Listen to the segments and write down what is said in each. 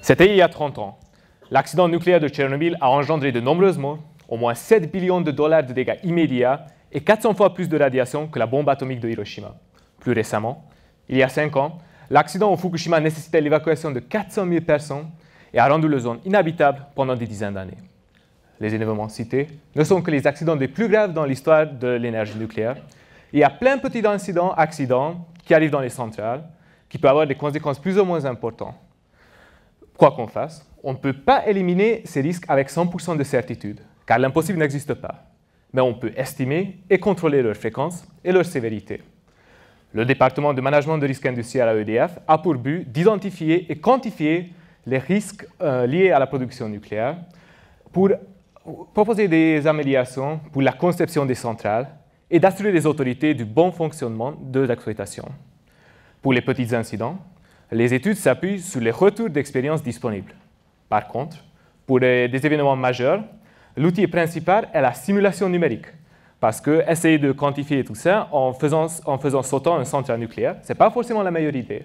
C'était il y a 30 ans. L'accident nucléaire de Tchernobyl a engendré de nombreuses morts, au moins 7 billions de dollars de dégâts immédiats et 400 fois plus de radiation que la bombe atomique de Hiroshima. Plus récemment, il y a 5 ans, l'accident au Fukushima nécessitait l'évacuation de 400 000 personnes et a rendu la zone inhabitable pendant des dizaines d'années. Les événements cités ne sont que les accidents les plus graves dans l'histoire de l'énergie nucléaire. Il y a plein de petits accidents qui arrivent dans les centrales, qui peuvent avoir des conséquences plus ou moins importantes. Quoi qu'on fasse, on ne peut pas éliminer ces risques avec 100% de certitude, car l'impossible n'existe pas. Mais on peut estimer et contrôler leur fréquence et leur sévérité. Le département de management de risques industriels à EDF a pour but d'identifier et quantifier les risques liés à la production nucléaire pour proposer des améliorations pour la conception des centrales et d'assurer les autorités du bon fonctionnement de l'exploitation. Pour les petits incidents, les études s'appuient sur les retours d'expérience disponibles. Par contre, pour des événements majeurs, l'outil principal est la simulation numérique, parce que essayer de quantifier tout ça en faisant sauter une centrale nucléaire, ce n'est pas forcément la meilleure idée.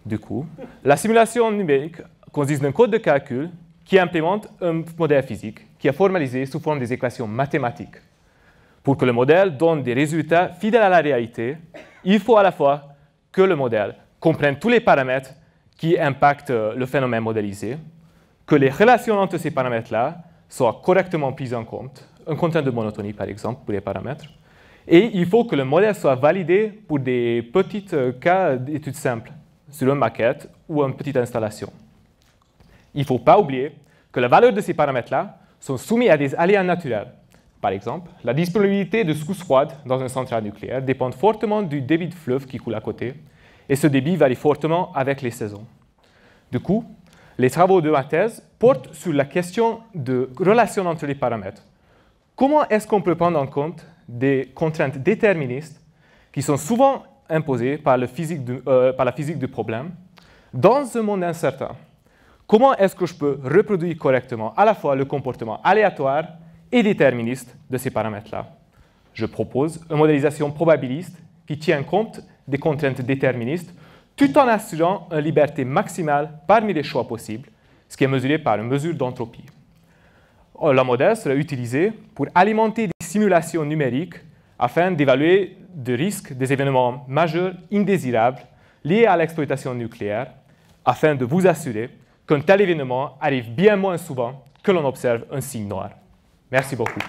Du coup, la simulation numérique consiste d'un code de calcul qui implémente un modèle physique qui est formalisé sous forme des équations mathématiques. Pour que le modèle donne des résultats fidèles à la réalité, il faut à la fois que le modèle comprenne tous les paramètres qui impactent le phénomène modélisé, que les relations entre ces paramètres-là soient correctement prises en compte, une contrainte de monotonie par exemple pour les paramètres, et il faut que le modèle soit validé pour des petits cas d'études simples, sur une maquette ou une petite installation. Il ne faut pas oublier que la valeur de ces paramètres-là sont soumis à des aléas naturels. Par exemple, la disponibilité de secousses froides dans une centrale nucléaire dépend fortement du débit de fleuve qui coule à côté, et ce débit varie fortement avec les saisons. Du coup, les travaux de ma thèse portent sur la question de relation entre les paramètres. Comment est-ce qu'on peut prendre en compte des contraintes déterministes qui sont souvent imposées par la physique du problème dans un monde incertain? Comment est-ce que je peux reproduire correctement à la fois le comportement aléatoire et déterministe de ces paramètres-là? Je propose une modélisation probabiliste qui tient compte des contraintes déterministes tout en assurant une liberté maximale parmi les choix possibles, ce qui est mesuré par une mesure d'entropie. Le modèle sera utilisé pour alimenter des simulations numériques afin d'évaluer le risque des événements majeurs indésirables liés à l'exploitation nucléaire afin de vous assurer qu'un tel événement arrive bien moins souvent que l'on observe un signe noir. Merci beaucoup.